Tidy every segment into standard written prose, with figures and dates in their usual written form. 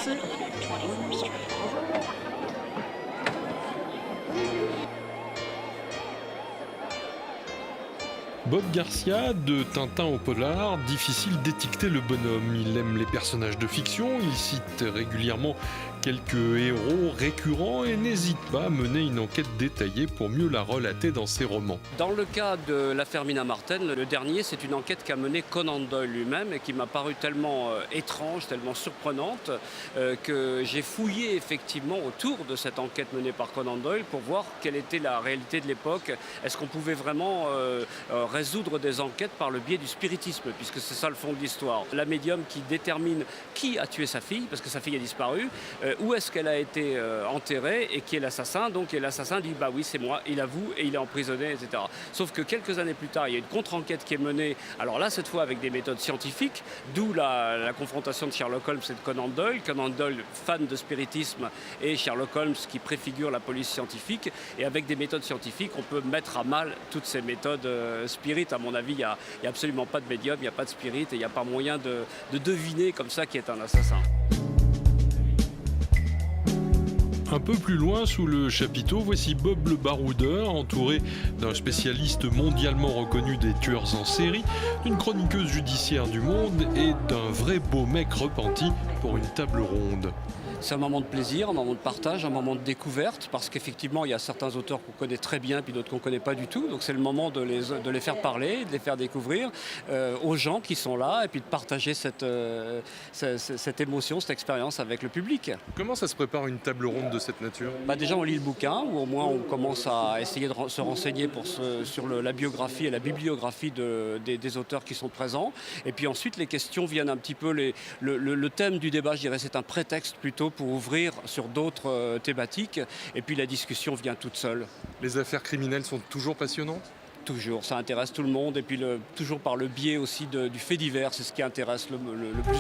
Merci. Bob Garcia, de Tintin au polar, difficile d'étiqueter le bonhomme. Il aime les personnages de fiction, il cite régulièrement quelques héros récurrents et n'hésite pas à mener une enquête détaillée pour mieux la relater dans ses romans. Dans le cas de l'affaire Mina Marten, le dernier, c'est une enquête qu'a menée Conan Doyle lui-même et qui m'a paru tellement étrange, tellement surprenante que j'ai fouillé effectivement autour de cette enquête menée par Conan Doyle pour voir quelle était la réalité de l'époque. Est-ce qu'on pouvait vraiment résoudre des enquêtes par le biais du spiritisme, puisque c'est ça le fond de l'histoire. La médium qui détermine qui a tué sa fille, parce que sa fille a disparu, où est-ce qu'elle a été enterrée et qui est l'assassin. Donc, et l'assassin dit bah oui c'est moi, il avoue et il est emprisonné, etc. Sauf que quelques années plus tard, il y a une contre-enquête qui est menée, alors là cette fois avec des méthodes scientifiques, d'où la confrontation de Sherlock Holmes et de Conan Doyle. Conan Doyle, fan de spiritisme, et Sherlock Holmes qui préfigure la police scientifique. Et avec des méthodes scientifiques, on peut mettre à mal toutes ces méthodes spirit. À mon avis, il n'y a absolument pas de médium, il n'y a pas de spirit et il n'y a pas moyen de deviner comme ça qui est un assassin. Un peu plus loin, sous le chapiteau, voici Bob le baroudeur, entouré d'un spécialiste mondialement reconnu des tueurs en série, d'une chroniqueuse judiciaire du Monde et d'un vrai beau mec repenti pour une table ronde. C'est un moment de plaisir, un moment de partage, un moment de découverte, parce qu'effectivement, il y a certains auteurs qu'on connaît très bien, puis d'autres qu'on ne connaît pas du tout. Donc c'est le moment de les faire parler, de les faire découvrir aux gens qui sont là, et puis de partager cette émotion, cette expérience avec le public. Comment ça se prépare une table ronde de cette nature ? Déjà, on lit le bouquin, ou au moins on commence à essayer de se renseigner sur la biographie et la bibliographie des auteurs qui sont présents. Et puis ensuite, les questions viennent un petit peu... Le thème du débat, je dirais, c'est un prétexte plutôt pour ouvrir sur d'autres thématiques. Et puis la discussion vient toute seule. Les affaires criminelles sont toujours passionnantes ? Toujours, ça intéresse tout le monde. Et puis toujours par le biais aussi du fait divers, c'est ce qui intéresse le plus.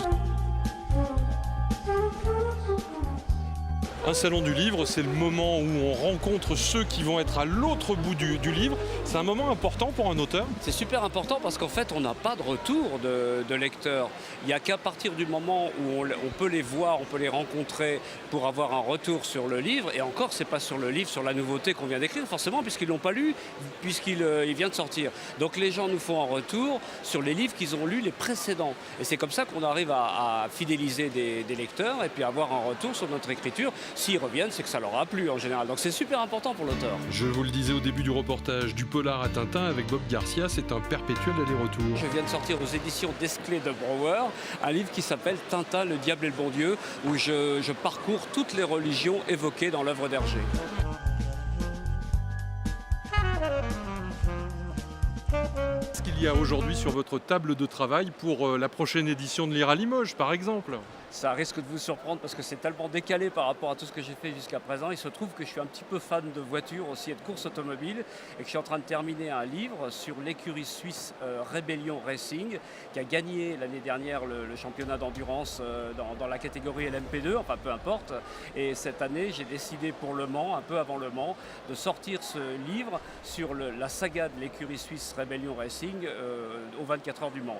Un salon du livre, c'est le moment où on rencontre ceux qui vont être à l'autre bout du livre. C'est un moment important pour un auteur ? C'est super important parce qu'en fait, on n'a pas de retour de lecteurs. Il n'y a qu'à partir du moment où on peut les voir, on peut les rencontrer pour avoir un retour sur le livre. Et encore, c'est pas sur le livre, sur la nouveauté qu'on vient d'écrire, forcément, puisqu'ils ne l'ont pas lu, puisqu'il vient de sortir. Donc les gens nous font un retour sur les livres qu'ils ont lus les précédents. Et c'est comme ça qu'on arrive à fidéliser des lecteurs et puis avoir un retour sur notre écriture. S'ils reviennent, c'est que ça leur a plu en général. Donc c'est super important pour l'auteur. Je vous le disais au début du reportage, du polar à Tintin avec Bob Garcia, c'est un perpétuel aller-retour. Je viens de sortir aux éditions Desclés de Brouwer un livre qui s'appelle Tintin, le diable et le bon Dieu, où je parcours toutes les religions évoquées dans l'œuvre d'Hergé. Qu'est-ce qu'il y a aujourd'hui sur votre table de travail pour la prochaine édition de Lire à Limoges, par exemple ? Ça risque de vous surprendre parce que c'est tellement décalé par rapport à tout ce que j'ai fait jusqu'à présent. Il se trouve que je suis un petit peu fan de voitures aussi et de courses automobiles et que je suis en train de terminer un livre sur l'écurie suisse Rebellion Racing qui a gagné l'année dernière le championnat d'endurance dans la catégorie LMP2, enfin peu importe. Et cette année, j'ai décidé pour Le Mans, un peu avant Le Mans, de sortir ce livre sur la saga de l'écurie suisse Rebellion Racing aux 24 heures du Mans.